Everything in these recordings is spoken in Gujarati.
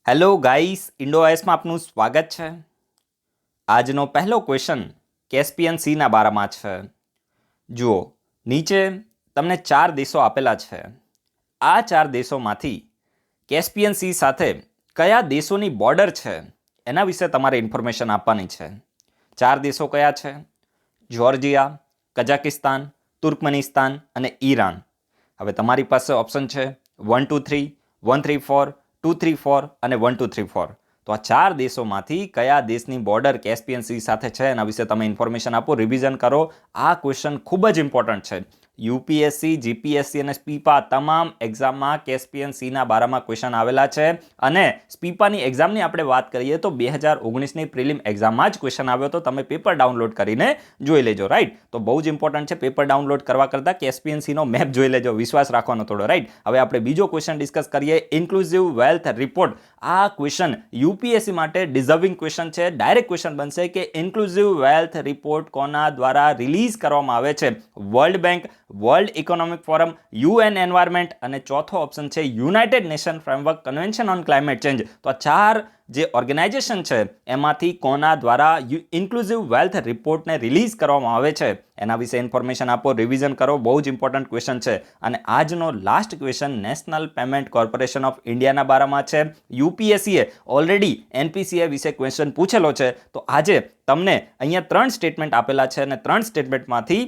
હેલો ગાઈસ, ઇન્ડોઆઈએસમાં આપનું સ્વાગત છે। આજનો પહેલો ક્વેશ્ચન કેસ્પિયન સીના બારામાં છે। જુઓ, નીચે તમને 4 દેશો આપેલા છે। આ 4 દેશોમાંથી કેસ્પિયન સી સાથે કયા દેશોની બોર્ડર છે એના વિશે તમારે ઇન્ફોર્મેશન આપવાની છે। 4 દેશો કયા છે? જ્યોર્જિયા, કઝાકિસ્તાન, તુર્કમેનિસ્તાન અને ઈરાન। હવે તમારી પાસે ઓપ્શન છે 1 2 3, 1 3 4, 2 3 4 અને 1 2 3 4। તો આ 4 દેશોમાંથી કયા દેશની બોર્ડર કેસ્પિયન સી સાથે છે એના વિશે તમે ઇન્ફોર્મેશન આપો, રિવિઝન કરો। આ ક્વેશ્ચન ખૂબ જ ઇમ્પોર્ટન્ટ છે। યુપીએસસી, જીપીએસસી અને સ્પીપા તમામ એક્ઝામમાં કેસ્પિયન સીના બારામાં ક્વેશ્ચન આવેલા છે। અને સ્પીપાની એક્ઝામની આપણે વાત કરીએ તો 2019ની પ્રિલિમ એક્ઝામમાં જ ક્વેશ્ચન આવ્યો હતો। તમે પેપર ડાઉનલોડ કરીને જોઈ લેજો, રાઈટ। તો બહુ જ ઇમ્પોર્ટન્ટ છે, પેપર ડાઉનલોડ કરવા કરતાં કેસ્પિયન સીનો મેપ જોઈ લેજો, વિશ્વાસ રાખવાનો થોડો, રાઈટ। હવે આપણે બીજો ક્વેશ્ચન ડિસ્કસ કરીએ, ઇન્ક્લુઝિવ વેલ્થ રિપોર્ટ। આ ક્વેશ્ચન યુપીએસસી માટે ડિઝર્વિંગ ક્વેશ્ચન છે। ડાયરેક્ટ ક્વેશ્ચન બનશે કે ઇન્ક્લુઝિવ વેલ્થ રિપોર્ટ કોના દ્વારા રિલીઝ કરવામાં આવે છે? World bank, world economic forum, UN environment અને ચોથો ઓપ્શન છે United nation framework convention on climate change. તો આ 4 જે ઓર્ગેનાઇઝેશન છે એમાંથી કોના દ્વારા ઇન્ક્લુઝિવ વેલ્થ રિપોર્ટને રિલીઝ કરવામાં આવે છે એના વિશે ઇન્ફોર્મેશન આપો, રિવિઝન કરો। બહુ જ ઇમ્પોર્ટન્ટ ક્વેશ્ચન છે। અને આજનો last question national Payment Corporation of ઇન્ડિયાના બારામાં છે। યુપીએસસીએ ઓલરેડી એનપીસીઆઈ વિશે ક્વેશ્ચન પૂછેલો છે। તો આજે તમને અહીંયા 3 સ્ટેટમેન્ટ આપેલા છે અને 3 સ્ટેટમેન્ટમાંથી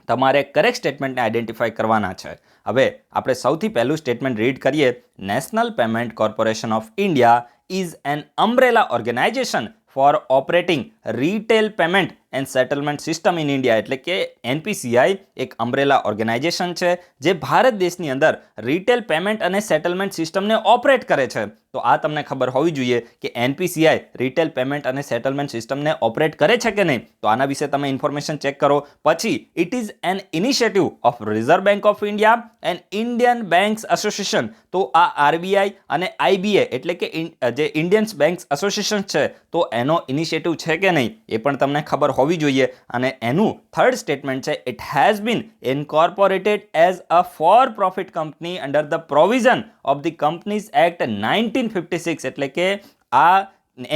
તમારે કરેક્ટ સ્ટેટમેન્ટને આઈડેન્ટિફાઈ કરવાના છે। હવે આપણે સૌથી પહેલું સ્ટેટમેન્ટ રીડ કરીએ। National Payment Corporation of India is an umbrella organisation for operating retail payment and settlement system in India. એટલે કે એનપીસીઆઈ એક અમ્બ્રેલા ઓર્ગેનાઇઝેશન છે જે ભારત દેશની અંદર રિટેલ પેમેન્ટ અને સેટલમેન્ટ સિસ્ટમને ઓપરેટ કરે છે। તો આ તમને ખબર હોવી જોઈએ કે એનપીસીઆઈ રિટેલ પેમેન્ટ અને સેટલમેન્ટ સિસ્ટમને ઓપરેટ કરે છે કે નહીં। તો આના વિશે તમે ઇન્ફોર્મેશન ચેક કરો। પછી it is an initiative of reserve bank of India and Indian banks association. તો આ આરબીઆઈ અને આઈબીએ એટલે કે જે ઇન્ડિયન બેંક્સ એસોસિએશન છે તો એનો ઇનિશિયેટિવ છે કે નહીં એ પણ તમને ખબર હોવી જોઈએ। અને એનું થર્ડ સ્ટેટમેન્ટ છે it has been incorporated as a for profit company under the provision of the companies act 1956। એટલે કે આ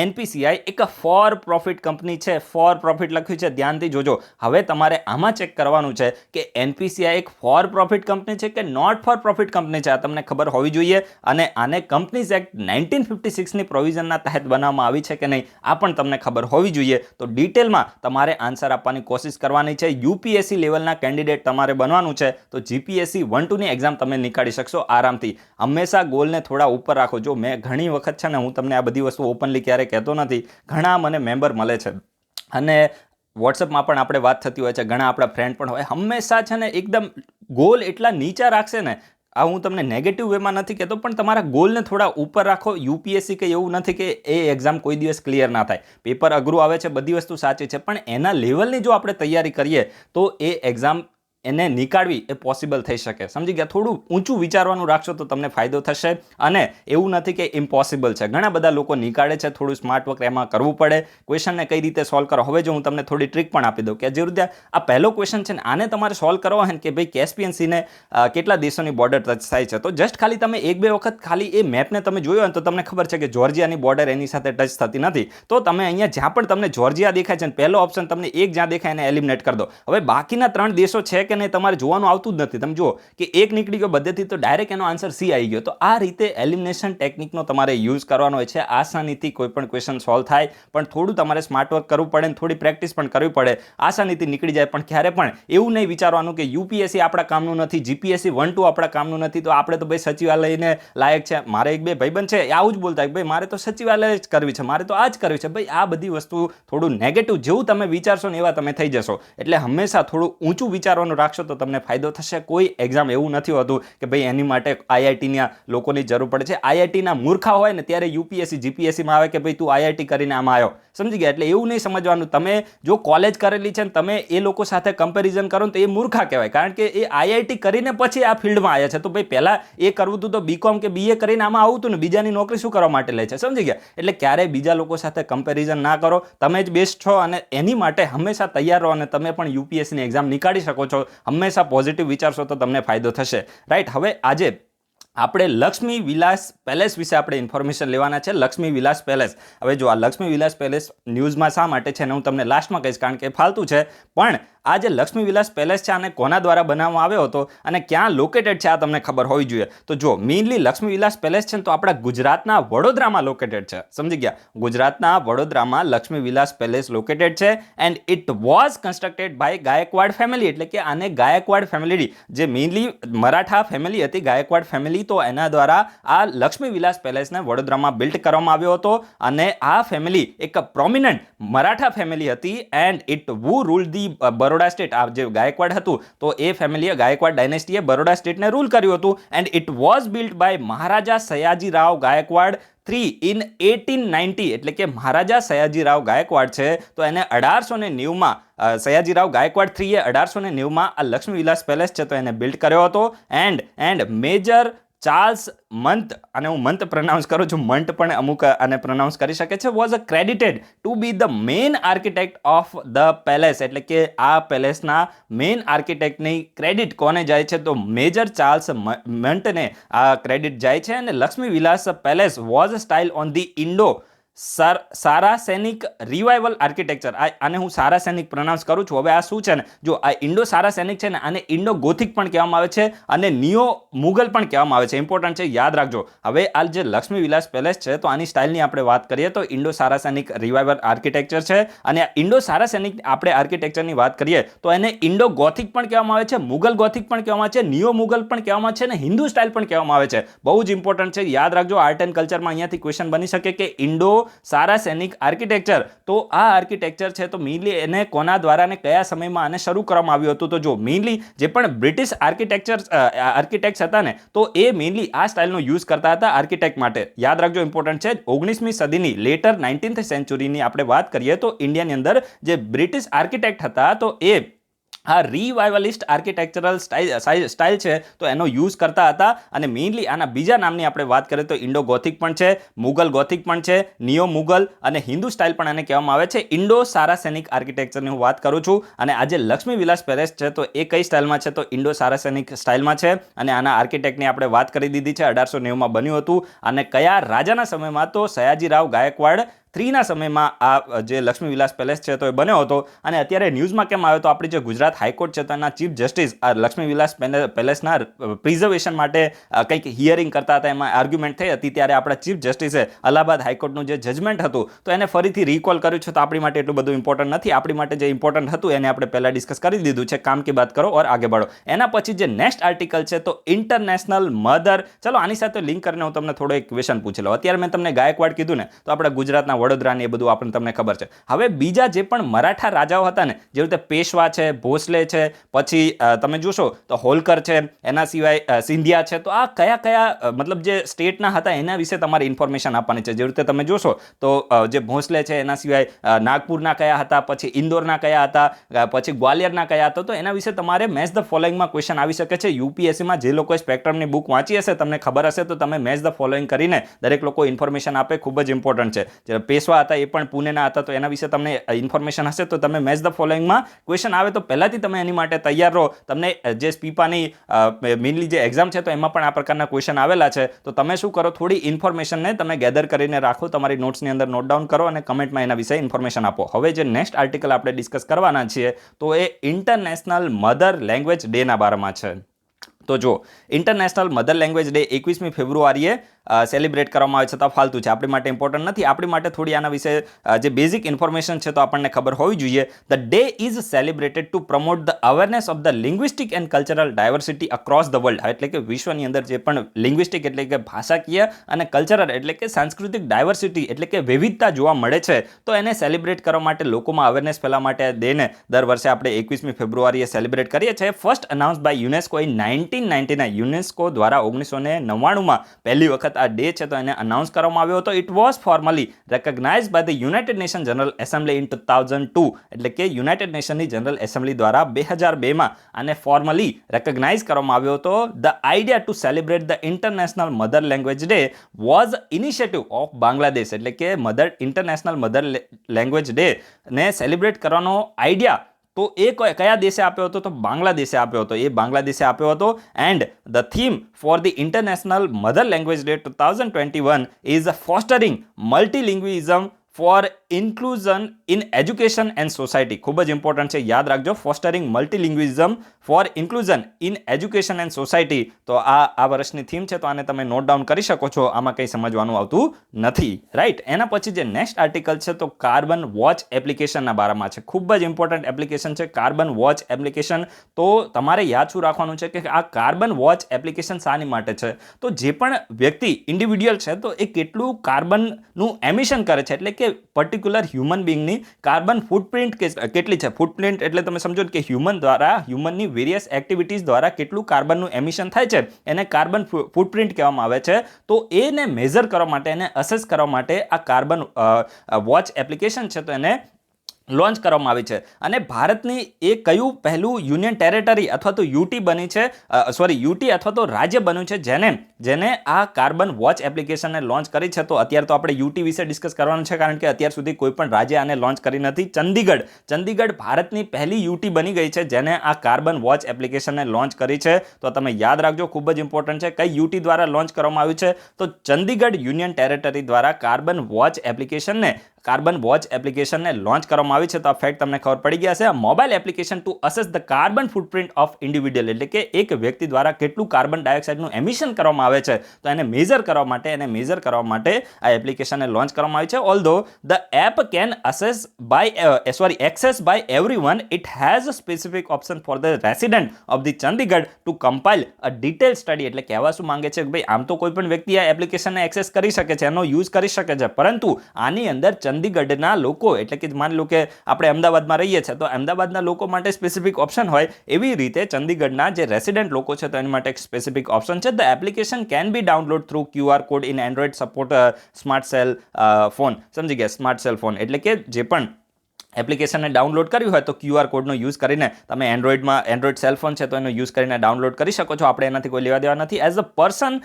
એનપીસીઆઈ એક ફોર પ્રોફિટ કંપની છે। ફોર પ્રોફિટ લખ્યું છે, ધ્યાનથી જોજો। હવે તમારે આમાં ચેક કરવાનું છે કે એનપીસીઆઈ એક ફોર પ્રોફિટ કંપની છે કે નોટ ફોર પ્રોફિટ કંપની છે, આ તમને ખબર હોવી જોઈએ। અને આને કંપનીઝ એક્ટ 1956ની પ્રોવિઝનના તહેત બનાવવામાં આવી છે કે નહીં આ પણ તમને ખબર હોવી જોઈએ। તો ડિટેલમાં તમારે આન્સર આપવાની કોશિશ કરવાની છે। યુપીએસસી લેવલના કેન્ડિડેટ તમારે બનવાનું છે તો જીપીએસસી 1-2ની એક્ઝામ તમે નીકાળી શકશો આરામથી। હંમેશા ગોલને થોડા ઉપર રાખો। જો મેં ઘણી વખત છે ને હું તમને આ બધી વસ્તુ ઓપનલી ક્યારે કહેતો નથી, ઘણા મને મેમ્બર મળે છે અને વોટ્સઅપમાં પણ આપણે વાત થતી હોય છે, ઘણા આપણા ફ્રેન્ડ પણ હોય, હંમેશા છે ને એકદમ ગોલ એટલા નીચા રાખશે ને, આ હું તમને નેગેટિવ વેમાં નથી કહેતો પણ તમારા ગોલને થોડા ઉપર રાખો। યુપીએસસી કંઈ એવું નથી કે એ એક્ઝામ કોઈ દિવસ ક્લિયર ના થાય, પેપર અઘરું આવે છે, બધી વસ્તુ સાચી છે, પણ એના લેવલની જો આપણે તૈયારી કરીએ તો એ એક્ઝામ એને નીકાળવી એ પોસિબલ થઈ શકે। સમજી ગયા? થોડું ઊંચું વિચારવાનું રાખશો તો તમને ફાયદો થશે। અને એવું નથી કે ઇમ્પોસિબલ છે, ઘણા બધા લોકો નીકાળે છે, થોડું સ્માર્ટ વર્ક એમાં કરવું પડે। ક્વેશ્ચનને કઈ રીતે સોલ્વ કરો, હવે જો હું તમને થોડી ટ્રીક પણ આપી દઉં કે જે રીતે આ પહેલો ક્વેશ્ચન છે ને આને તમારે સોલ્વ કરવો હોય ને કે ભાઈ કેસ્પિયન સીને કેટલા દેશોની બોર્ડર ટચ થાય છે, તો જસ્ટ ખાલી તમે 1-2 વખત ખાલી એ મેપને તમે જોયો હોય તો તમને ખબર છે કે જ્યોર્જિયાની બોર્ડર એની સાથે ટચ થતી નથી। તો તમે અહીંયા જ્યાં પણ તમને જ્યોર્જિયા દેખાય છે ને પહેલો ઓપ્શન તમને એક જ્યાં દેખાય એને એલિમિનેટ કરી દો। હવે બાકીના 3 દેશો છે કે નહીં તમારે જોવાનું આવતું જ નથી। તમે જુઓ કે એક નીકળી ગયો બધેથી તો ડાયરેક્ટ એનો આન્સર સી આવી ગયો। તો આ રીતે એલિમિનેશન ટેકનિકનો તમારે યુઝ કરવાનો હોય છે। આસાનીથી કોઈ પણ ક્વેશ્ચન સોલ્વ થાય પણ થોડું તમારે સ્માર્ટ વર્ક કરવું પડે ને થોડી પ્રેક્ટિસ પણ કરવી પડે, આસાનીથી નીકળી જાય। પણ ક્યારે પણ એવું નહીં વિચારવાનું કે યુપીએસસી આપણા કામનું નથી, જીપીએસસી 1-2 આપણા કામનું નથી, તો આપણે તો ભાઈ સચિવાલયને લાયક છે। મારે 1-2 ભાઈબંધ છે આવું જ બોલતા ભાઈ મારે તો સચિવાલય જ કરવી છે, મારે તો આ જ કરવી છે। ભાઈ આ બધી વસ્તુ થોડું નેગેટિવ જેવું તમે વિચારશો ને એવા તમે થઈ જશો। એટલે હંમેશા થોડું ઊંચું વિચારવાનું રાખશો તો તમને ફાયદો થશે। કોઈ એક્ઝામ એવું નથી હોતું કે ભાઈ એની માટે આઈઆઈટીના લોકોની જરૂર પડે છે। આઈઆઈટીના મૂર્ખા હોય ને ત્યારે યુપીએસસી જીપીએસસીમાં આવે કે ભાઈ તું આઈઆઈટી કરીને આમાં આવ્યો, સમજી ગયા? એટલે એવું નહીં સમજવાનું, તમે જો કોલેજ કરેલી છે ને તમે એ લોકો સાથે કમ્પેરિઝન કરો તો એ મૂર્ખા કહેવાય, કારણ કે એ આઈઆઈટી કરીને પછી આ ફિલ્ડમાં આવ્યા છે। તો ભાઈ પહેલા એ કરવું હતું તો બીકોમ કે બીએ કરીને આમાં આવું હતું ને, બીજાની નોકરી શું કરવા માટે લે છે, સમજી ગયા? એટલે ક્યારેય બીજા લોકો સાથે કમ્પેરિઝન ના કરો, તમે જ બેસ્ટ છો અને એની માટે હંમેશા તૈયાર રહો અને તમે પણ યુપીએસસીની એક્ઝામ નીકાળી શકો છો। હંમેશા પોઝિટિવ વિચારશો તો તમને ફાયદો થશે, રાઈટ? હવે આજે આપણે લક્ષ્મી વિલાસ પેલેસ વિશે આપણે ઇન્ફોર્મેશન લેવાના છે. લક્ષ્મી વિલાસ પેલેસ, હવે જો આ લક્ષ્મી વિલાસ પેલેસ ન્યૂઝમાં શા માટે છે ને હું તમને લાસ્ટમાં કહીશ, કારણ કે ફાલતુ છે. પણ આ જે લક્ષ્મી વિલાસ પેલેસ છે આને કોના દ્વારા બનાવવામાં આવ્યો હતો અને ક્યાં લોકેટેડ છે આ તમને ખબર હોવી જોઈએ. તો જો મેઇનલી લક્ષ્મી વિલાસ પેલેસ છે ને તો આપણા ગુજરાતના વડોદરામાં લોકેટેડ છે. સમજી ગયા? ગુજરાતના વડોદરામાં લક્ષ્મી વિલાસ પેલેસ લોકેટેડ છે and it was constructed by Gaekwad family, એટલે કે આને ગાયકવાડ ફેમિલી, જે મેઇનલી મરાઠા ફેમિલી હતી, ગાયકવાડ ફેમિલી, તો એના દ્વારા આ લક્ષ્મી વિલાસ પેલેસને વડોદરામાં બિલ્ડ કરવામાં આવ્યો હતો. અને આ ફેમિલી એક પ્રોમિનન્ટ મરાઠા ફેમિલી હતી and it who ruled the Baroda state. આ જે ગાયકવાડ હતું તો એ ફેમિલીએ, ગાયકવાડ ડાયનેસ્ટીએ બરોડા સ્ટેટને રૂલ કર્યું હતું and it was build by Maharaja Sayajirao Gaekwad III in 1890, એટલે કે મહારાજા સયાજીરાવ ગાયકવાડ છે તો એને 1890માં સયાજીરાવ ગાયકવાડ III એ 1890માં આ લક્ષ્મી વિલાસ પેલેસ છે તો એને બિલ્ડ કર્યો હતો. એન્ડ મેજર ચાર્લ્સ મંત, અને હું મંત પ્રોનાઉન્સ કરું છું, મંટ પણ અમુક આને પ્રોનાઉન્સ કરી શકે છે, was credited to be the main architect of the palace, એટલે કે આ પેલેસના મેઇન આર્કિટેક્ટની ક્રેડિટ કોને જાય છે તો મેજર ચાર્લ્સ મંટને આ ક્રેડિટ જાય છે. અને Laxmi Vilas palace was style on the Indo Saracenic revival architecture. આને હું સારાસેનિક પ્રોનાઉન્સ કરું છું. હવે આ શું છે ને, જો આ ઇન્ડો સારાસેનિક છે ને આને ઇન્ડો ગોથિક પણ કહેવામાં આવે છે અને નિયો મુગલ પણ કહેવામાં આવે છે. ઇમ્પોર્ટન્ટ છે, યાદ રાખજો. હવે આ જે લક્ષ્મી વિલાસ પેલેસ છે તો આની સ્ટાઇલની આપણે વાત કરીએ તો ઇન્ડો સારાસેનિક રિવાઇવલ આર્કિટેક્ચર છે. અને ઇન્ડો સારાસેનિક આપણે આર્કિટેક્ચરની વાત કરીએ તો એને ઇન્ડો ગોથિક પણ કહેવામાં આવે છે, મુગલ ગોથિક પણ કહેવામાં આવે છે, નિયો મુગલ પણ કહેવામાં આવે છે અને હિન્દુ સ્ટાઇલ પણ કહેવામાં આવે છે. બહુ જ ઇમ્પોર્ટન્ટ છે, યાદ રાખજો. આર્ટ એન્ડ કલ્ચરમાં અહીંયાથી ક્વેશ્ચન બની શકે કે ઇન્ડો સારાસેનિક આર્કિટેક્ચર, તો આ આર્કિટેક્ચર છે તો મેઇનલી એને કોના દ્વારા અને કયા સમયમાં આને શરૂ કરવામાં આવ્યું હતું. તો જો મેઇનલી જે પણ બ્રિટિશ આર્કિટેક્ટ્સ હતા ને તો એ મેઇનલી આ સ્ટાઇલનો યુઝ કરતા હતા આર્કિટેક્ટ માટે. યાદ રાખજો, ઇમ્પોર્ટન્ટ છે. 19મી સદીની લેટર 19th સેન્ચુરીની આપણે વાત કરીએ તો ઇન્ડિયાની અંદર જે બ્રિટિશ આર્કિટેક્ટ હતા તો એ આ રિવાઇવલિસ્ટ આર્કિટેક્ચરલ સ્ટાઇલ છે તો એનો યુઝ કરતા હતા. અને મેઇનલી આના બીજા નામની આપણે વાત કરીએ તો ઇન્ડો ગોથિક પણ છે, મુગલ ગોથિક પણ છે, નિયો મુગલ અને હિન્દુ સ્ટાઇલ પણ એને કહેવામાં આવે છે. ઇન્ડો સારાસેનિક આર્કિટેક્ચરની હું વાત કરું છું. અને આજે લક્ષ્મી વિલાસ પેલેસ છે તો એ કઈ સ્ટાઇલમાં છે તો ઇન્ડો સારાસેનિક સ્ટાઇલમાં છે. અને આના આર્કિટેક્ટની આપણે વાત કરી દીધી છે, 1890માં બન્યું હતું. અને કયા રાજાના સમયમાં તો સયાજીરાવ ગાયકવાડ III ના સમયમાં આ જે લક્ષ્મી વિલાસ પેલેસ છે તો એ બન્યો હતો. અને અત્યારે ન્યૂઝમાં કેમ આવ્યો તો આપણી જે ગુજરાત હાઈકોર્ટ છે તો એના ચીફ જસ્ટિસ આ લક્ષ્મી વિલાસ પેલેસના પ્રિઝર્વેશન માટે કંઈક હિયરિંગ કરતા હતા, એમાં આર્ગ્યુમેન્ટ થઈ હતી. ત્યારે આપણા ચીફ જસ્ટિસે અલ્હાબાદ હાઈકોર્ટનું જે જજમેન્ટ હતું તો એને ફરીથી રિકોલ કર્યું છે. તો આપણી માટે એટલું બધું ઇમ્પોર્ટન્ટ નથી. આપણી માટે જે ઇમ્પોર્ટન્ટ હતું એને આપણે પહેલાં ડિસ્કસ કરી દીધું છે. કામ કી બાત કરો ઓર આગે બઢો. એના પછી જે નેક્સ્ટ આર્ટિકલ છે તો ઇન્ટરનેશનલ મધર. ચલો આની સાથે લિંક કરીને હું તમને થોડો એક ક્વેશ્ચન પૂછી લઉં. અત્યારે મેં તમને ગાયકવાડ કીધું ને તો આપણા ગુજરાતના વડોદરાની એ બધું આપણને તમને ખબર છે. હવે બીજા જે પણ મરાઠા રાજાઓ હતા ને, જેવી રીતે પેશવા છે, ભોસલે છે, પછી તમે જોશો તો હોલકર છે, એના સિવાય સિંધિયા છે, તો આ કયા કયા મતલબ જે સ્ટેટના હતા એના વિશે તમારે ઇન્ફોર્મેશન આપવાની છે. જેવી રીતે તમે જોશો તો જે ભોસલે છે એના સિવાય નાગપુરના કયા હતા, પછી ઇન્દોરના કયા હતા, પછી ગ્વાલિયરના કયા હતા. તો એના વિશે તમારે મેચ ધ ફોલોઈંગમાં ક્વેશ્ચન આવી શકે છે. યુપીએસસીમાં જે લોકોએ સ્પેક્ટ્રમની બુક વાંચી હશે, તમને ખબર હશે તો તમે મેચ ધ ફોલોઈંગ કરીને દરેક લોકો ઇન્ફોર્મેશન આપે, ખૂબ જ ઇમ્પોર્ટન્ટ છે. જે પેશવા હતા એ પણ પુણેના હતા તો એના વિશે તમને ઇન્ફોર્મેશન હશે તો તમે મેચ ધ ફોલોઈંગમાં ક્વેશ્ચન આવે તો પહેલાથી તમે એની માટે તૈયાર રહો. તમને જે સ્પીપાની મેઇનલી જે એક્ઝામ છે તો એમાં પણ આ પ્રકારના ક્વેશ્ચન આવેલા છે. તો તમે શું કરો, થોડી ઇન્ફોર્મેશનને તમે ગેધર કરીને રાખો, તમારી નોટ્સની અંદર નોટ ડાઉન કરો અને કમેન્ટમાં એના વિશે ઇન્ફોર્મેશન આપો. હવે જે નેક્સ્ટ આર્ટિકલ આપણે ડિસ્કસ કરવાના છીએ તો એ ઇન્ટરનેશનલ મધર લેંગ્વેજ ડેના બારામાં છે. તો જો ઇન્ટરનેશનલ મધર લેંગ્વેજ ડે 21મી ફેબ્રુઆરીએ સેલિબ્રેટ કરવામાં આવે છે તો ફાલતુ છે, આપણી માટે ઇમ્પોર્ટન્ટ નથી. આપણી માટે થોડી આના વિશે જે બેઝિક ઇન્ફોર્મેશન છે તો આપણને ખબર હોવી જોઈએ. The day is celebrated two promote the awareness of the linguistic and cultural diversity across the world. એટલે કે વિશ્વની અંદર જે પણ લિંગ્વિસ્ટિક એટલે કે ભાષાકીય અને કલ્ચરલ એટલે કે સાંસ્કૃતિક ડાયવર્સિટી એટલે કે વિવિધતા જોવા મળે છે તો એને સેલિબ્રેટ કરવા માટે, લોકોમાં અવેરનેસ ફેલાવવા માટે ડેને દર વર્ષે આપણે 21મી ફેબ્રુઆરીએ સેલિબ્રેટ કરીએ છીએ. First announce by UNESCO in 1999. UNESCO દ્વારા 1999માં પહેલી વખત આ ડે છે તો એને અનાઉન્સ કરવામાં આવ્યો હતો. It was formally recognized by the United Nation General Assembly in 2002. એટલે કે યુનાઇટેડ નેશનની જનરલ એસેમ્બલી દ્વારા 2002માં આને ફોર્મલી રેકગ્નાઇઝ કરવામાં આવ્યો હતો. The idea to celebrate the International Mother Language day was initiative of Bangladesh. એટલે કે ઇન્ટરનેશનલ મધર લેંગ્વેજ ડે ને સેલિબ્રેટ કરવાનો આઈડિયા તો એ કયા દેશે આપ્યો હતો? તો બાંગ્લાદેશે આપ્યો હતો. એ બાંગ્લાદેશે આપ્યો હતો. And the theme for the International Mother Language Day 2021 is fostering multilingualism for inclusion in education and society. ખૂબ જ ઇમ્પોર્ટન્ટ છે, યાદ રાખજો. Fostering multilingualism for inclusion in education and society. તો આ વર્ષની થીમ છે, તો આને તમે નોટ ડાઉન કરી શકો છો. આમાં કંઈ સમજવાનું આવતું નથી, રાઈટ. એના પછી જે નેક્સ્ટ આર્ટિકલ છે તો કાર્બન વોચ એપ્લિકેશનના બારામાં છે. ખૂબ જ ઇમ્પોર્ટન્ટ એપ્લિકેશન છે કાર્બન વોચ એપ્લિકેશન. તો તમારે યાદ શું રાખવાનું છે કે આ કાર્બન વોચ એપ્લિકેશન શાની માટે છે? તો જે પણ વ્યક્તિ ઇન્ડિવિડ્યુઅલ છે તો એ કેટલું કાર્બનનું એમિશન કરે છે, એટલે કે પર્ટિક્યુલર હ્યુમન બીંગની કાર્બન ફૂટપ્રિન્ટ કેટલી છે. ફૂટપ્રિન્ટ એટલે તમે સમજો કે હ્યુમનની વેરિયસ એક્ટિવિટીઝ દ્વારા કેટલું કાર્બનનું એમિશન થાય છે એને કાર્બન ફૂટપ્રિન્ટ કહેવામાં આવે છે. તો એને મેઝર કરવા માટે, એને અસેસ કરવા માટે આ કાર્બન વોચ એપ્લિકેશન છે તો એને લોન્ચ કરવામાં આવી છે. અને ભારતની એ કયું પહેલું યુનિયન ટેરેટરી અથવા તો યુટી બની છે, યુટી અથવા તો રાજ્ય બન્યું છે જેને આ કાર્બન વોચ એપ્લિકેશનને લોન્ચ કરી છે? તો અત્યારે તો આપણે યુટી વિશે ડિસ્કસ કરવાનું છે, કારણ કે અત્યાર સુધી કોઈ પણ રાજ્ય આને લોન્ચ કરી નથી. ચંદીગઢ ભારતની પહેલી યુટી બની ગઈ છે જેને આ કાર્બન વોચ એપ્લિકેશનને લોન્ચ કરી છે. તો તમે યાદ રાખજો, ખૂબ જ ઇમ્પોર્ટન્ટ છે. કઈ યુટી દ્વારા લોન્ચ કરવામાં આવ્યું છે? તો ચંદીગઢ યુનિયન ટેરેટરી દ્વારા કાર્બન વોચ એપ્લિકેશનને લોન્ચ કરવામાં આવી છે. તો આ ફેક્ટ તમને ખબર પડી ગયા છે. Mobile application to assess the carbon footprint of individual, એટલે કે એક વ્યક્તિ દ્વારા કેટલું કાર્બન ડાયોક્સાઇડનું એમિશન કરવામાં આવે છે તો એને મેઝર કરવા માટે આ એપ્લિકેશનને લોન્ચ કરવામાં આવી છે. Although the app can access by everyone, it has a specific option for the resident of the Chandigarh to compile a detail study. એટલે કહેવા શું માંગે છે કે ભાઈ આમ તો કોઈ પણ વ્યક્તિ આ એપ્લિકેશનને એક્સેસ કરી શકે છે, એનો યુઝ કરી શકે છે, પરંતુ આની અંદર ચંદીગઢના લોકો, એટલે કે માની લો કે આપણે અમદાવાદમાં રહીએ છીએ તો અમદાવાદના લોકો માટે સ્પેસિફિક ઓપ્શન હોય, એવી રીતે ચંદીગઢના જે રેસિડન્ટ લોકો છે તો એની માટે એક સ્પેસિફિક ઓપ્શન છે. The application can be download through QR code in Android support smart cell phone. સમજી ગયા? સ્માર્ટ સેલ ફોન એટલે કે જે પણ એપ્લિકેશનને ડાઉનલોડ કર્યું હોય તો QR કોડનો યુઝ કરીને તમે એન્ડ્રોઇડ સેલફોન છે તો એનો યુઝ કરીને ડાઉનલોડ કરી શકો છો. આપણે એનાથી કોઈ લેવા દેવા નથી. As a person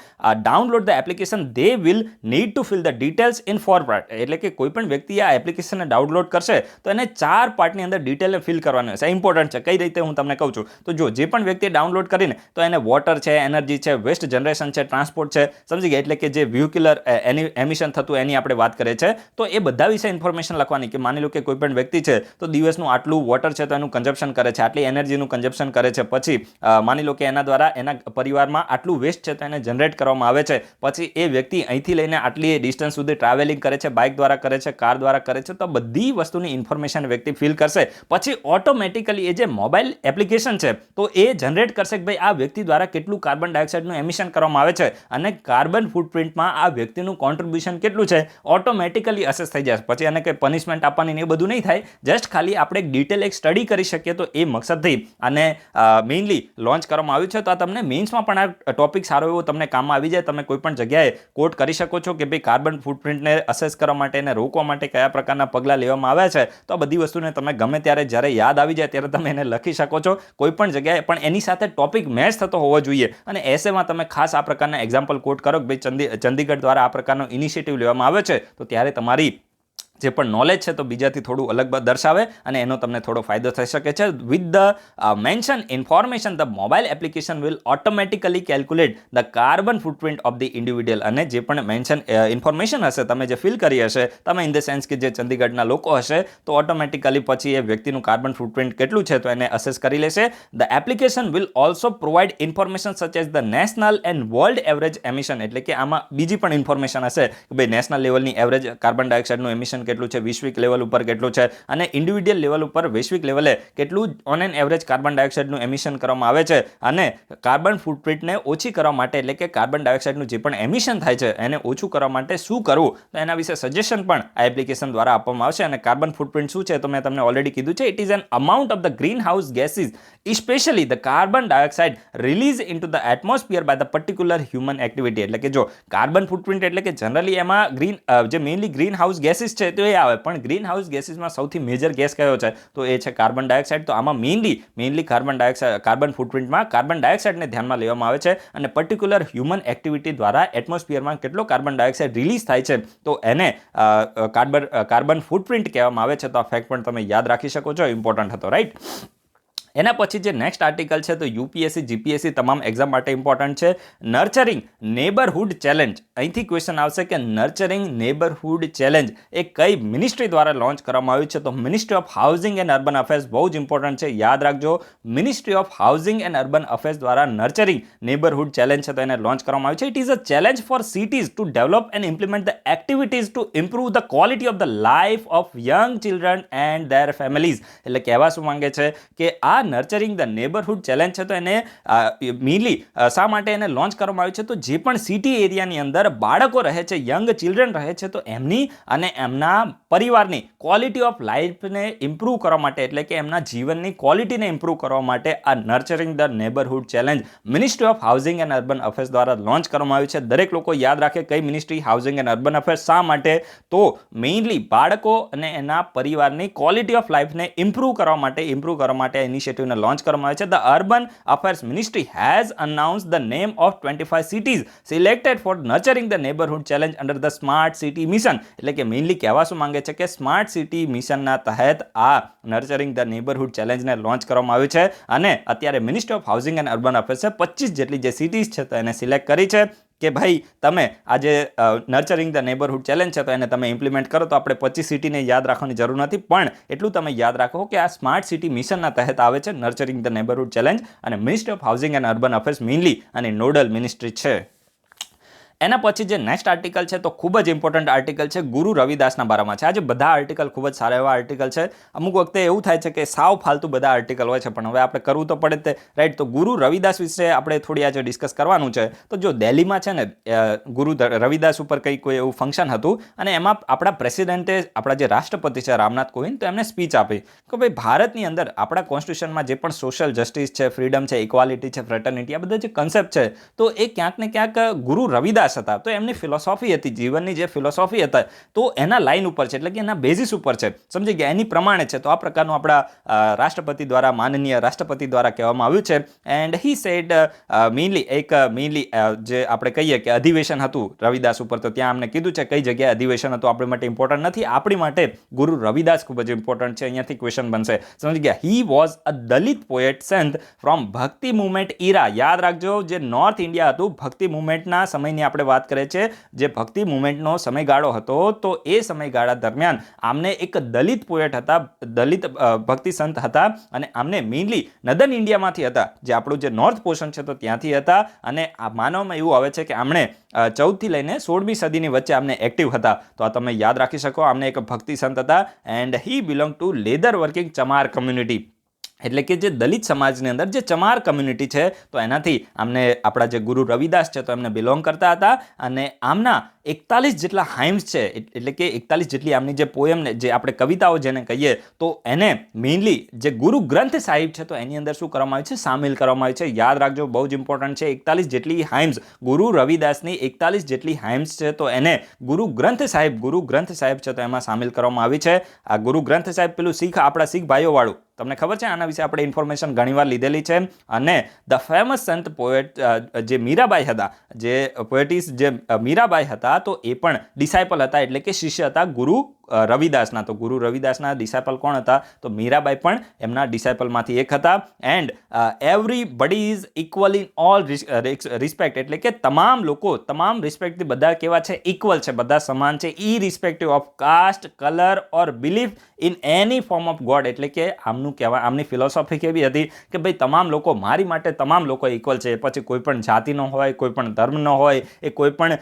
download the application they will need to fill the details in 4 part. એટલે કે કોઈ પણ વ્યક્તિ આ એપ્લિકેશનને ડાઉનલોડ કરશે તો એને 4 પાર્ટની અંદર ડિટેલ ફિલ કરવાની હશે. ઇમ્પોર્ટન્ટ છે. કઈ રીતે હું તમને કહું છું. તો જો જે પણ વ્યક્તિ ડાઉનલોડ કરીને તો એને વોટર છે, એનર્જી છે, વેસ્ટ જનરેશન છે, ટ્રાન્સપોર્ટ છે, સમજી ગયા? એટલે કે જે વ્હીક્યુલર એમિશન થતું એની આપણે વાત કરીએ છીએ. તો એ બધા વિશે ઇન્ફોર્મેશન લખવાની કે માની લો કે કોઈ પણ વ્યક્તિ છે તો દિવસનું આટલું વોટર છે તો એનું કન્ઝપ્શન કરે છે, આટલી એનર્જીનું કન્ઝપ્શન કરે છે, પછી માની લો કે એના દ્વારા એના પરિવારમાં આટલું વેસ્ટ છે તો એને જનરેટ કરવામાં આવે છે, પછી એ વ્યક્તિ અહીંથી લઈને આટલી ડિસ્ટન્સ સુધી ટ્રાવેલિંગ કરે છે, બાઇક દ્વારા કરે છે, કાર દ્વારા કરે છે, તો બધી વસ્તુની ઇન્ફોર્મેશન વ્યક્તિ ફિલ કરશે. પછી ઓટોમેટિકલી એ જે મોબાઈલ એપ્લિકેશન છે તો એ જનરેટ કરશે કે ભાઈ આ વ્યક્તિ દ્વારા કેટલું કાર્બન ડાયોક્સાઇડનું એમિશન કરવામાં આવે છે અને કાર્બન ફૂટપ્રિન્ટમાં આ વ્યક્તિનું કોન્ટ્રીબ્યુશન કેટલું છે, ઓટોમેટિકલી અસેસ થઈ જશે. પછી એને કંઈ પનિશમેન્ટ આપવાની એ બધું નહીં થાય. જસ્ટ ખાલી આપણે એક ડિટેલ એક સ્ટડી કરી શકીએ તો એ મકસદથી આને મેઇનલી લોન્ચ કરવામાં આવ્યું છે. તો આ તમને મેઇન્સમાં પણ આ ટોપિક સારો એવો તમને કામમાં આવી જાય. તમે કોઈ પણ જગ્યાએ કોટ કરી શકો છો કે ભાઈ કાર્બન ફૂટપ્રિન્ટને અસેસ કરવા માટે, એને રોકવા માટે કયા પ્રકારના પગલાં લેવામાં આવ્યા છે. તો આ બધી વસ્તુને તમે ગમે ત્યારે જ્યારે યાદ આવી જાય ત્યારે તમે એને લખી શકો છો કોઈ પણ જગ્યાએ, પણ એની સાથે ટોપિક મેચ થતો હોવો જોઈએ. અને એસેમાં તમે ખાસ આ પ્રકારના એક્ઝામ્પલ કોટ કરો કે ભાઈ ચંદીગઢ દ્વારા આ પ્રકારનો ઇનિશિયેટિવ લેવામાં આવે છે, તો ત્યારે તમારી જે પણ નોલેજ છે તો બીજાથી થોડું અલગ દર્શાવે અને એનો તમને થોડો ફાયદો થઈ શકે છે. With the mention information the mobile application will automatically calculate the carbon footprint of the individual. અને જે પણ મેન્શન ઇન્ફોર્મેશન હશે તમે જે ફિલ કરી હશે, તમે ઇન ધ સેન્સ કે જે ચંદીગઢના લોકો હશે તો ઓટોમેટિકલી પછી એ વ્યક્તિનું કાર્બન ફૂટપ્રિન્ટ કેટલું છે તો એને અસેસ કરી લેશે. The application will also provide information such as the national and world average emission. એટલે કે આમાં બીજી પણ ઇન્ફોર્મેશન હશે કે ભાઈ નેશનલ લેવલની એવરેજ કાર્બન ડાયોક્સાઇડનું એમિશન કેટલું છે, વૈશ્વિક લેવલ ઉપર કેટલું છે, અને ઇન્ડિવિડ્યુઅલ લેવલ ઉપર વૈશ્વિક લેવલે કેટલું ઓન એન એવરેજ કાર્બન ડાયોક્સાઇડનું એમિશન કરવામાં આવે છે. અને કાર્બન ફૂટપ્રિન્ટને ઓછી કરવા માટે, એટલે કે કાર્બન ડાયોક્સાઇડનું જે પણ એમિશન થાય છે એને ઓછું કરવા માટે શું કરવું, તો એના વિશે સજેશન પણ આ એપ્લિકેશન દ્વારા આપવામાં આવશે. અને કાર્બન ફૂટપ્રિન્ટ શું છે તો મેં તમને ઓલરેડી કીધું છે. It is an amount of the green house gases especially the carbon dioxide released into the atmosphere by the particular human activity. એટલે કે જો કાર્બન ફૂટપ્રિન્ટ એટલે કે જનરલી એમાં જે મેઇનલી ગ્રીન હાઉસ ગેસીસ છે તો એ આવે, પણ ગ્રીન હાઉસ ગેસીસમાં સૌથી મેજર ગેસ કયો છે? તો એ છે કાર્બન ડાયોક્સાઇડ. તો આમાં મેઇનલી કાર્બન ફૂટપ્રિન્ટમાં કાર્બન ડાયોક્સાઇડને ધ્યાનમાં લેવામાં આવે છે, અને પર્ટિક્યુલર હ્યુમન એક્ટિવિટી દ્વારા એટમોસ્ફિયરમાં કેટલો કાર્બન ડાયોક્સાઇડ રિલીઝ થાય છે તો એને કાર્બન ફૂટપ્રિન્ટ કહેવામાં આવે છે. તો આ ફેક્ટ પણ તમે યાદ રાખી શકો છો, ઇમ્પોર્ટન્ટ હતો, રાઈટ? એના પછી જે નેક્સ્ટ આર્ટિકલ છે તો યુપીએસસી જીપીએસસી તમામ એક્ઝામ માટે ઇમ્પોર્ટન્ટ છે. નર્ચરિંગ નેબરહુડ ચેલેન્જ. અહીંથી ક્વેશ્ચન આવશે કે નર્ચરિંગ નેબરહુડ ચેલેન્જ એ કઈ મિનિસ્ટ્રી દ્વારા લોન્ચ કરવામાં આવ્યું છે? તો ministry of housing and urban affairs. બહુ જ ઇમ્પોર્ટન્ટ છે, યાદ રાખજો. Ministry of housing and urban affairs દ્વારા નર્ચરિંગ નેબરહુડ ચેલેન્જ છે તો એને લોન્ચ કરવામાં આવ્યું છે. It is a challenge four cities to develop and implement the activities to improve the quality of the life of young children and there families. એટલે કહેવા શું માંગે છે કે આ નર્ચરિંગ ધ નેબરહુડ ચેલેન્જ છે તો એને મેઇનલી શા માટે એને લોન્ચ કરવામાં આવ્યું છે? તો જે પણ સિટી એરિયાની અંદર બાળકો રહે છે, યંગ ચિલ્ડ્રન રહે છે, તો એમની અને એમના પરિવારની ક્વોલિટી ઓફ લાઈફને ઇમ્પ્રૂવ કરવા માટે, એટલે કે એમના જીવનની ક્વોલિટીને ઇમ્પ્રૂવ કરવા માટે આ nurturing the neighbourhood challenge ministry of housing and urban affairs દ્વારા લોન્ચ કરવામાં આવ્યું છે. દરેક લોકો યાદ રાખે કઈ ministry, housing and urban affairs. શા માટે? તો મેઇનલી બાળકો અને એના પરિવારની ક્વોલિટી ઓફ લાઈફને ઇમ્પ્રૂવ કરવા માટે ઇનિશિયેટિવને લોન્ચ કરવામાં આવે છે. The urban affairs ministry has announced the name of 25 cities selected for nurturing the neighbourhood challenge under the smart city mission. એટલે કે મેઇનલી કહેવા શું માંગે છે કે સ્માર્ટ સિટી મિશનના તહેત આ નર્ચરિંગ ધ નેબરહુડ ચેલેન્જને લોન્ચ કરવામાં આવ્યું છે, અને અત્યારે ministry of housing and urban અફેર્સે 25 જેટલી જે સિટીઝ છે તો એને સિલેક્ટ કરી છે કે ભાઈ તમે આ જે નર્ચરિંગ ધ નેબરહુડ ચેલેન્જ છે તો એને તમે ઇમ્પ્લિમેન્ટ કરો. તો આપણે 25 સિટીને યાદ રાખવાની જરૂર નથી, પણ એટલું તમે યાદ રાખો કે આ સ્માર્ટ સિટી મિશનના તહેત આવે છે નર્ચરિંગ ધ નેબરહુડ ચેલેન્જ, અને ministry of housing and urban affairs mainly અને નોડલ મિનિસ્ટ્રી છે. એના પછી જે નેક્સ્ટ આર્ટિકલ છે તો ખૂબ જ ઇમ્પોર્ટન્ટ આર્ટિકલ છે, ગુરુ રવિદાસના બારામાં છે. આજે બધા આર્ટિકલ ખૂબ જ સારા એવા આર્ટિકલ છે. અમુક વખતે એવું થાય છે કે સાવ ફાલતુ બધા આર્ટિકલ હોય છે, પણ હવે આપણે કરવું તો પડે તે, રાઈટ? તો ગુરુ રવિદાસ વિશે આપણે થોડી આજે ડિસ્કસ કરવાનું છે. તો જો દિલ્હીમાં છે ને ગુરુ રવિદાસ ઉપર કોઈ એવું ફંક્શન હતું, અને એમાં આપણા પ્રેસિડેન્ટે, આપણા જે રાષ્ટ્રપતિ છે રામનાથ કોવિંદ, તો એમને સ્પીચ આપી કે ભાઈ ભારતની અંદર આપણા કોન્સ્ટિટ્યુશનમાં જે પણ સોશિયલ જસ્ટિસ છે, ફ્રીડમ છે, ઇક્વાલિટી છે, ફ્રેટર્નિટી, આ બધા જે કન્સેપ્ટ છે તો એ ક્યાંક ને ક્યાંક ગુરુ રવિદાસ હતા. તો એમની ફિલોસોફી હતી, જીવનની જે ફિલોસોફી હતા તો એના લાઈન ઉપર છે, એટલે કે એના બેઝિસ ઉપર છે, સમજી ગયા, એની પ્રમાણે છે. તો આ પ્રકારનું આપણા રાષ્ટ્રપતિ દ્વારા, માનનીય રાષ્ટ્રપતિ દ્વારા કહેવામાં આવ્યું છે. એન્ડ હી સેડ મેઇનલી જે આપણે કહીએ કે અધિવેશન હતું રવિદાસ ઉપર, તો ત્યાં અમને કીધું છે કઈ જગ્યાએ અધિવેશન હતું આપણી માટે ઇમ્પોર્ટન્ટ નથી, આપણી માટે ગુરુ રવિદાસ ખૂબ જ ઇમ્પોર્ટન્ટ છે. અહીંયાથી ક્વેશ્ચન બનશે, સમજી ગયા. He was a Dalit poet સંત ફ્રોમ ભક્તિ મુવમેન્ટ ઇરા. યાદ રાખજો, જે નોર્થ ઇન્ડિયા હતું, ભક્તિ મુવમેન્ટના સમયની આપણે વાત કરીએ છીએ, જે ભક્તિ મુવમેન્ટનો સમયગાળો હતો, તો એ સમયગાળા દરમિયાન આમને એક દલિત પોએટ હતા, દલિત ભક્તિ સંત હતા, અને આમને મેઇનલી નદન ઇન્ડિયામાંથી હતા, જે આપણું જે નોર્થ પોર્શન છે તો ત્યાંથી હતા. અને આ માનવામાં એવું આવે છે કે આમણે 14 થી લઈને 16મી સદીની વચ્ચે આમને એક્ટિવ હતા. તો આ તમે યાદ રાખી શકો, આમને એક ભક્તિ સંત હતા. And he belong to leather working ચમાર community, એટલે કે જે દલિત સમાજની અંદર જે ચમાર કમ્યુનિટી છે તો એનાથી આમને આપણા જે ગુરુ રવિદાસ છે તો એમને બિલોંગ કરતા હતા. અને આમના 41 જેટલા હાઇમ્સ છે, એટલે કે 41 જેટલી આમની જે પોએમને, જે આપણે કવિતાઓ જેને કહીએ, તો એને મેઇનલી જે ગુરુ ગ્રંથ સાહિબ છે તો એની અંદર શું કરવામાં આવ્યું છે? સામેલ કરવામાં આવ્યું છે. યાદ રાખજો, બહુ જ ઇમ્પોર્ટન્ટ છે. 41 જેટલી હાઇમ્સ, ગુરુ રવિદાસની 41 જેટલી હાઇમ્સ છે તો એને ગુરુ ગ્રંથ સાહિબ છે તો એમાં સામેલ કરવામાં આવી છે. આ ગુરુ ગ્રંથ સાહિબ પેલું આપણા શીખ ભાઈઓ વાળું, તમને ખબર છે, આના વિશે આપણે ઇન્ફોર્મેશન ઘણીવાર લીધેલી છે. અને ધ ફેમસ સંત પોએટ જે મીરાબાઈ હતા, જે પોએટિસ જે મીરાબાઈ હતા, તો એ પણ ડિસાઇપલ હતા, એટલે કે શિષ્ય હતા ગુરુ રવિદાસના. તો ગુરુ રવિદાસના ડિસાઇપલ કોણ હતા? તો મીરાબાઈ પણ એમના ડિસાઇપલમાંથી એક હતા. And everybody is equal in all respect, એટલે કે તમામ લોકો, તમામ રિસ્પેક્ટથી બધા કેવા છે? ઇક્વલ છે, બધા સમાન છે, irrespective of cast, colour or belief in any form of God. એટલે કે આમની ફિલોસોફી કેવી હતી કે ભાઈ તમામ લોકો, મારી માટે તમામ લોકો ઇક્વલ છે. પછી કોઈ પણ જાતિનો હોય, કોઈ પણ ધર્મનો હોય, એ કોઈ પણ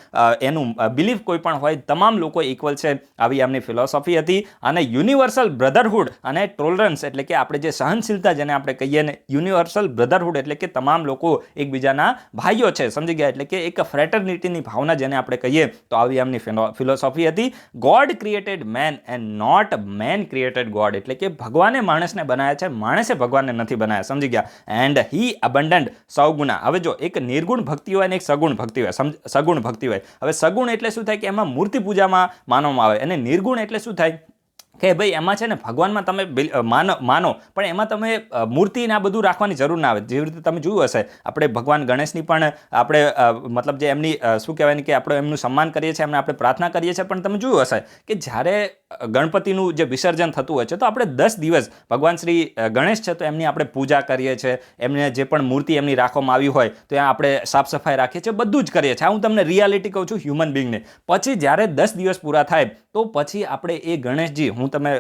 એનું બિલીફ કોઈ પણ હોય, તમામ લોકો ઇક્વલ છે, આવી આમની ફિલોસોફી હતી. અને યુનિવર્સલ બ્રધરહુડ અને ટોલરન્સ, એટલે કે આપણે જે સહનશીલતા જેને આપણે કહીએ ને, યુનિવર્સલ બ્રધરહુડ એટલે કે તમામ લોકો એકબીજાના ભાઈઓ છે, સમજી ગયા, એટલે કે એક ફ્રેટર્નિટીની ભાવના જેને આપણે કહીએ, તો આવી આમની ફિલોસોફી હતી. God created man and not man created God, એટલે કે ભગવાને માણસને બનાવ્યા છે, માણસે ભગવાનને નથી બનાવ્યા, સમજી ગયા. એન્ડ હી અબન્ડન્ટ સૌગુણા. હવે જો એક નિર્ગુણ ભક્તિ હોય અને એક સગુણ ભક્તિ હોય, સગુણ ભક્તિ હોય. હવે સગુણ એટલે શું થાય કે એમાં મૂર્તિ પૂજામાં માનવામાં આવે, અને નિર્ગુણ એટલે શું થાય કે ભાઈ એમાં છે ને ભગવાનમાં તમે માનો પણ એમાં તમે મૂર્તિને આ બધું રાખવાની જરૂર ના આવે. જેવી રીતે તમે જોયું હશે આપણે ભગવાન ગણેશની પણ આપણે મતલબ જે એમની શું કહેવાય ને કે આપણે એમનું સન્માન કરીએ છીએ, એમને આપણે પ્રાર્થના કરીએ છીએ, પણ તમે જોયું હશે કે જ્યારે ગણપતિનું જે વિસર્જન થતું હોય છે તો આપણે 10 દિવસ ભગવાન શ્રી ગણેશ છે તો એમની આપણે પૂજા કરીએ છીએ, એમને જે પણ મૂર્તિ એમની રાખવામાં આવી હોય તો ત્યાં આપણે સાફ સફાઈ રાખીએ છીએ, બધું જ કરીએ છીએ. હું તમને રિયાલિટી કહું છું હ્યુમન બિંગને. પછી જ્યારે 10 દિવસ પૂરા થાય તો પછી આપણે એ ગણેશજી, તમે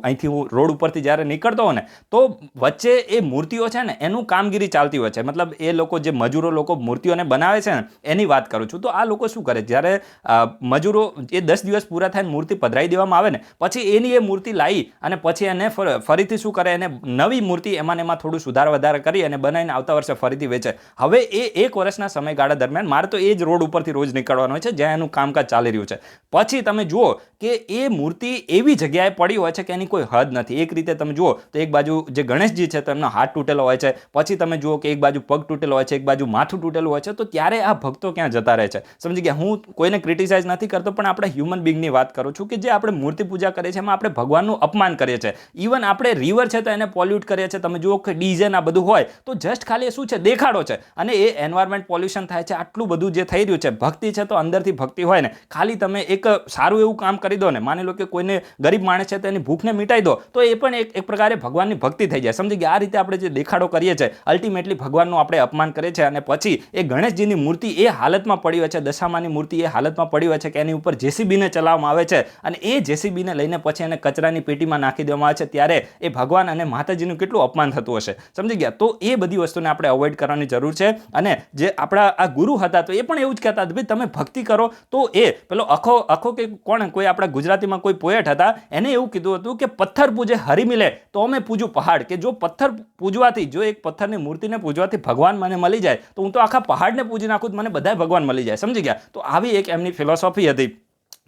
અહીંથી હું રોડ ઉપરથી જ્યારે નીકળતો હોય ને તો વચ્ચે એ મૂર્તિઓ છે ને એનું કામગીરી ચાલતી હોય છે. મતલબ એ લોકો જે મજૂરો લોકો મૂર્તિઓને બનાવે છે ને એની વાત કરું છું. તો આ લોકો શું કરે, જ્યારે મજૂરો એ 10 દિવસ પૂરા થાય મૂર્તિ પધરાવી દેવામાં આવે ને પછી એની એ મૂર્તિ લાવી અને પછી એને ફરીથી શું કરે, એને નવી મૂર્તિ એમાં થોડું સુધાર વધારા કરી અને બનાવીને આવતા વર્ષે ફરીથી વેચે. હવે એ 1 વર્ષના સમયગાળા દરમિયાન મારે તો એ જ રોડ ઉપરથી રોજ નીકળવાનું હોય છે જ્યાં એનું કામકાજ ચાલી રહ્યું છે. પછી તમે જુઓ કે એ મૂર્તિ એવી જગ્યાએ પડી હોય છે કે એની કોઈ હદ નથી. એક રીતે તમે જુઓ તો એક બાજુ જે ગણેશજી છે તો એમનો હાથ તૂટેલો હોય છે, પછી તમે જુઓ કે એક બાજુ પગ તૂટેલો હોય છે, એક બાજુ માથું તૂટેલું હોય છે. તો ત્યારે આ ભક્તો ક્યાં જતા રહે છે? સમજી ગયા? હું કોઈને ક્રિટિસાઇઝ નથી કરતો, પણ આપણે હ્યુમન બિંગની વાત કરું છું કે જે આપણે મૂર્તિ પૂજા કરીએ છીએ એમાં આપણે ભગવાનનું અપમાન કરીએ છીએ. ઇવન આપણે રિવર છે તો એને પોલ્યુટ કરીએ છીએ. તમે જુઓ કે ડીઝે ના બધું હોય તો જસ્ટ ખાલી શું છે, દેખાડો છે, અને એ એન્વાયરમેન્ટ પોલ્યુશન થાય છે. આટલું બધું જે થઈ રહ્યું છે, ભક્તિ છે તો અંદરથી ભક્તિ હોય ને, ખાલી તમે એક સારું એવું કામ કરી દો ને, માની લો કે કોઈને ગરીબ માણસ છે તો એની ભૂખને મિટાઈ દો તો એ પણ એક પ્રકારે ભગવાનની ભક્તિ થઈ જાય. સમજી ગયા? આ રીતે આપણે જે દેખાડો કરીએ છીએ અલ્ટિમેટલી ભગવાનનું આપણે અપમાન કરીએ છીએ. અને પછી એ ગણેશજીની મૂર્તિ એ હાલતમાં પડી હોય છે, દશામાની મૂર્તિ એ હાલતમાં પડી હોય છે કે એની ઉપર જેસીબીને ચલાવવામાં આવે છે અને એ જેસીબીને લઈને પછી એને કચરાની પેટીમાં નાખી દેવામાં આવે છે. ત્યારે એ ભગવાન અને માતાજીનું કેટલું અપમાન થતું હશે. સમજી ગયા? તો એ બધી વસ્તુને આપણે અવોઇડ કરવાની જરૂર છે. અને જે આપણા આ ગુરુ હતા તો એ પણ એવું જ કહેતા હતા, ભાઈ તમે ભક્તિ કરો. તો એ પેલો અખો કે કોણ, કોઈ આપણા ગુજરાતીમાં કોઈ પોએટ હતા, એને એવું કીધું હતું કે પથ્થર પૂજે હરી મિલે તો અમે પૂજું પહાડ. કે જો પથ્થર પૂજવાથી, જો એક પથ્થરની મૂર્તિને પૂજવાથી ભગવાન મને મળી જાય તો હું તો આખા પહાડને પૂજી નાખું, મને બધા ભગવાન મળી જાય. સમજી ગયા? તો આવી એક એમની ફિલોસોફી હતી.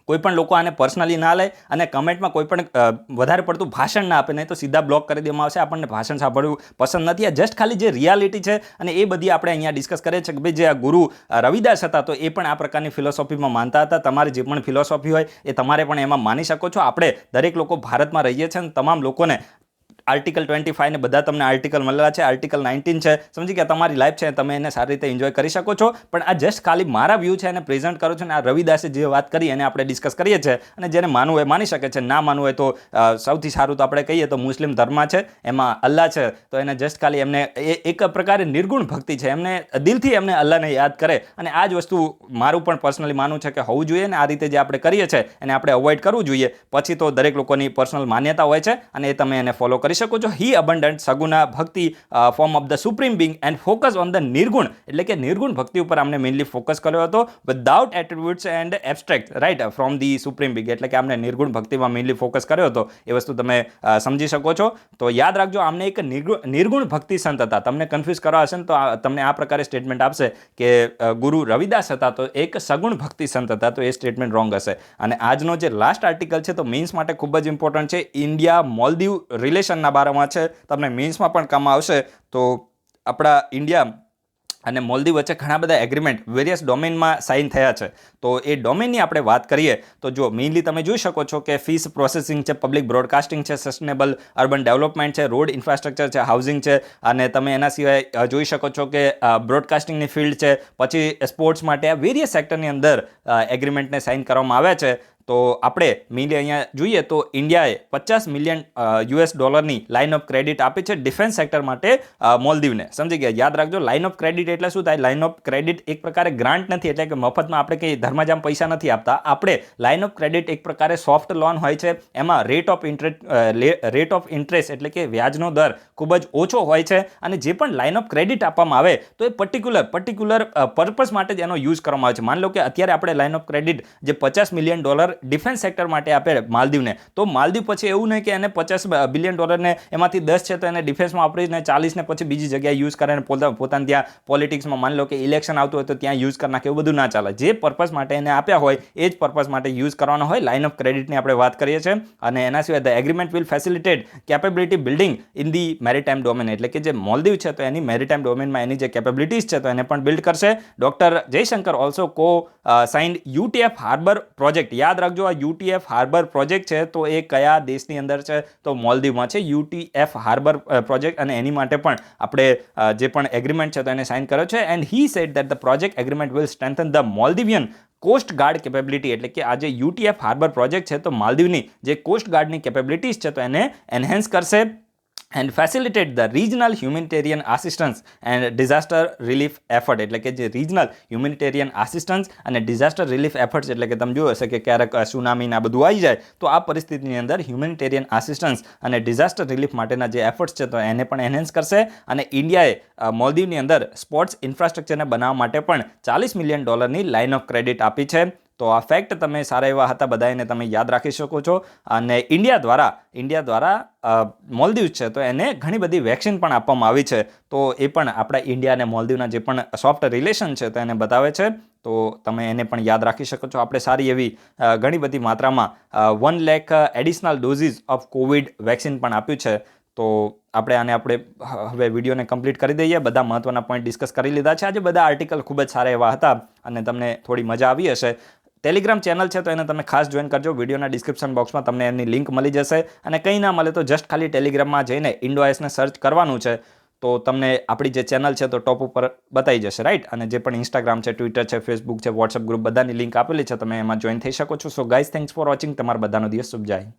કોઈ પણ લોકો આને પર્સનલી ના લે અને કમેન્ટમાં કોઈ પણ વધારે પડતું ભાષણ ના આપે, નહીં તો સીધા બ્લોક કરી દેવામાં આવશે. આપણને ભાષણ સાંભળવું પસંદ નથી. આ જસ્ટ ખાલી જે રિયાલિટી છે અને એ બધી આપણે અહીંયા ડિસ્કસ કરીએ છીએ કે ભાઈ જે આ ગુરુ રવિદાસ હતા તો એ પણ આ પ્રકારની ફિલોસોફીમાં માનતા હતા. તમારી જે પણ ફિલોસોફી હોય એ તમારે પણ એમાં માની શકો છો. આપણે દરેક લોકો ભારતમાં રહીએ છીએ અને તમામ લોકોને આર્ટિકલ 25 ને બધા તમને આર્ટિકલ મળેલા છે, આર્ટિકલ 19 છે. સમજી ગયા? તમારી લાઈફ છે, તમે એને સારી રીતે એન્જોય કરી શકો છો. પણ આ જસ્ટ ખાલી મારા વ્યૂ છે એને પ્રેઝન્ટ કરું છું. અને આ રવિદાસે જે વાત કરી એને આપણે ડિસ્કસ કરીએ છીએ. અને જેને માનવું હોય માની શકે છે, ના માનવું હોય તો સૌથી સારું તો આપણે કહીએ તો મુસ્લિમ ધર્મ છે, એમાં અલ્લાહ છે, તો એને જસ્ટ ખાલી એમને એક પ્રકારે નિર્ગુણ ભક્તિ છે, એમને દિલથી એમને અલ્લાહને યાદ કરે. અને આ જ વસ્તુ મારું પણ પર્સનલી માનવું છે કે હોવું જોઈએ. ને આ રીતે જે આપણે કરીએ છીએ એને આપણે અવોઇડ કરવું જોઈએ. પછી તો દરેક લોકોની પર્સનલ માન્યતા હોય છે અને એ તમે એને ફોલો કરી શકો છો. હી અબન્ડન્ટ સગુના ભક્તિ form of the supreme Bing and focus on the નિર્ગુણ. એટલે કે નિર્ગુણ ભક્તિ ઉપર અમને મેઇનલી ફોકસ કર્યો હતો, without attributes and abstract, right, from the supreme Bing. એટલે કે અમને નિર્ગુણ ભક્તિમાં મેઇનલી ફોકસ કર્યો હતો. એ વસ્તુ તમે સમજી શકો છો. તો યાદ રાખજો, આમને એક નિર્ગુણ ભક્તિ સંત હતા. તમને કન્ફ્યુઝ કરવા હશે ને તો તમને આ પ્રકારે સ્ટેટમેન્ટ આપશે કે ગુરુ રવિદાસ હતા તો એક સગુણ ભક્તિ સંત હતા, તો એ સ્ટેટમેન્ટ રોંગ હશે. અને આજનો જે લાસ્ટ આર્ટિકલ છે તો મેઇન્સ માટે ખૂબ જ ઇમ્પોર્ટન્ટ છે. ઇન્ડિયા મોલદીવ રિલેશનના બારામાં છે, તમને મેઇન્સમાં પણ કામ આવશે. તો આપણા ઇન્ડિયા અને મોલદીવ વચ્ચે ઘણા બધા એગ્રીમેન્ટ વેરિયસ ડોમેનમાં સાઇન થયા છે. તો એ ડોમેનની આપણે વાત કરીએ તો જો મેઇનલી તમે જોઈ શકો છો કે ફિશ પ્રોસેસિંગ છે, પબ્લિક બ્રોડકાસ્ટિંગ છે, સસ્ટેનેબલ અર્બન ડેવલપમેન્ટ છે, રોડ ઇન્ફ્રાસ્ટ્રક્ચર છે, હાઉસિંગ છે, અને તમે એના સિવાય જોઈ શકો છો કે બ્રોડકાસ્ટિંગની ફિલ્ડ છે, પછી સ્પોર્ટ્સ માટે આ વેરિયસ સેક્ટરની અંદર એગ્રીમેન્ટને સાઇન કરવામાં આવ્યા છે. તો આપણે મેઇનલી અહીંયા જોઈએ તો ઇન્ડિયાએ $50 મિલિયન લાઇન ઓફ ક્રેડિટ આપી છે ડિફેન્સ સેક્ટર માટે મોલદીવને. સમજી ગયા? યાદ રાખજો, લાઇન ઓફ ક્રેડિટ એટલે શું થાય? લાઇન ઓફ ક્રેડિટ એક પ્રકારે ગ્રાન્ટ નથી, એટલે કે મફતમાં આપણે કંઈ ધર્માજામ પૈસા નથી આપતા. આપણે લાઇન ઓફ ક્રેડિટ એક પ્રકારે સોફ્ટ લોન હોય છે, એમાં રેટ ઓફ ઇન્ટરેસ્ટ એટલે કે વ્યાજનો દર ખૂબ જ ઓછો હોય છે. અને જે પણ લાઇન ઓફ ક્રેડિટ આપવામાં આવે તો એ પર્ટિક્યુલર પર્પસ માટે જ એનો યુઝ કરવામાં આવે છે. માની લો કે અત્યારે આપણે લાઇન ઓફ ક્રેડિટ જે $50 મિલિયન ડિફેન્સ સેક્ટર માટે આપે માલદીવને, તો માલદીવ પછી એવું નહીં કે એને $50 બિલિયન ને એમાંથી 10 છે તો એને ડિફેન્સમાં વાપરીને 40 ને પછી બીજી જગ્યાએ યુઝ કરે અને પોતાને ત્યાં પોલિટિક્સમાં માની લો કે ઇલેક્શન આવતું હોય તો ત્યાં યુઝ કરી નાખે. એવું બધું ના ચાલે. જે પર્પસ માટે એને આપ્યા હોય એ જ પર્પસ માટે યુઝ કરવાનો હોય. લાઇન ઓફ ક્રેડિટની આપણે વાત કરીએ છીએ. અને એના સિવાય the agreement will facilitate capability building in the maritime domain. એટલે કે જે મોલદીવ છે તો એની મેરીટાઈમ ડોમેનમાં એની જે કેપેબિલિટીઝ છે તો એને પણ બિલ્ડ કરશે. ડોક્ટર જયશંકર ઓલ્સો કો સાઇન્ડ UTF હાર્બર પ્રોજેક્ટ. યાદ રાખજો, આ યુટીએફ હાર્બર પ્રોજેક્ટ છે તો એ કયા દેશની અંદર છે? તો મોલદીવમાં છે યુટીએફ હાર્બર પ્રોજેક્ટ, અને એની માટે પણ આપણે જે પણ એગ્રીમેન્ટ છે તો એને સાઇન કર્યો છે. And he said that the project agreement will strengthen the Maldivian coast guard capability, એટલે કે આ જે યુટીએફ હાર્બર પ્રોજેક્ટ છે તો માલદીવની જે કોસ્ટ ગાર્ડની કેપેબિલિટીઝ છે તો એને એન્હેન્સ કરશે. And facilitate the regional humanitarian assistance and disaster relief effort, એટલે કે જે રિજનલ હ્યુમેનિટેરિયન આસિસ્ટન્સ અને ડિઝાસ્ટર રિલીફ એફર્ટ્સ, એટલે કે તમે જોયું હશે કે ક્યારેક સુનામી આ બધું આવી જાય તો આ પરિસ્થિતિની અંદર હ્યુમેનિટેરિયન આસિસ્ટન્સ અને ડિઝાસ્ટર રિલીફ માટેના જે એફર્ટ્સ છે તો એને પણ એનહેન્સ કરશે. અને ઇન્ડિયાએ મોલદીવની અંદર સ્પોર્ટ્સ ઇન્ફ્રાસ્ટ્રક્ચરને બનાવવા માટે પણ $40 મિલિયન લાઇન ઓફ ક્રેડિટ આપી છે. તો આ ફેક્ટ તમે સારા એવા હતા બધાને તમે યાદ રાખી શકો છો. અને ઇન્ડિયા દ્વારા મોલદીવ છે તો એને ઘણી બધી વેક્સિન પણ આપવામાં આવી છે. તો એ પણ આપણા ઇન્ડિયા અને મોલદીવના જે પણ સોફ્ટ રિલેશન છે તો એને બતાવે છે. તો તમે એને પણ યાદ રાખી શકો છો. આપણે સારી એવી ઘણી બધી માત્રામાં 1 lakh additional doses of Covid vaccine પણ આપ્યું છે. તો આપણે હવે વિડીયોને કમ્પ્લીટ કરી દઈએ. બધા મહત્વના પોઈન્ટ ડિસ્કસ કરી લીધા છે. આજે બધા આર્ટિકલ ખૂબ જ સારા એવા હતા અને તમને થોડી મજા આવી હશે. ટેલિગ્રામ ચેનલ છે તો એને તમે ખાસ જોઈન કરજો. વિડીયોના ડિસ્ક્રિપ્શન બોક્સમાં તમને એની લિંક મળી જશે. અને કંઈ ના મળે તો જસ્ટ ખાલી ટેલિગ્રામમાં જઈને IndoIS સર્ચ કરવાનું છે તો તમને આપણી જે ચેનલ છે તો ટોપ ઉપર બતાવી જશે, રાઈટ. અને જે પણ ઇન્સ્ટાગ્રામ છે, ટ્વિટર છે, ફેસબુક છે, વોટ્સઅપ ગ્રુપ બધાની લિંક આપેલી છે, તમે એમાં જોઈન થઈ શકો છો. So guys, thanks for watching. તમારા બધાનો દિવસ શુભ જાય.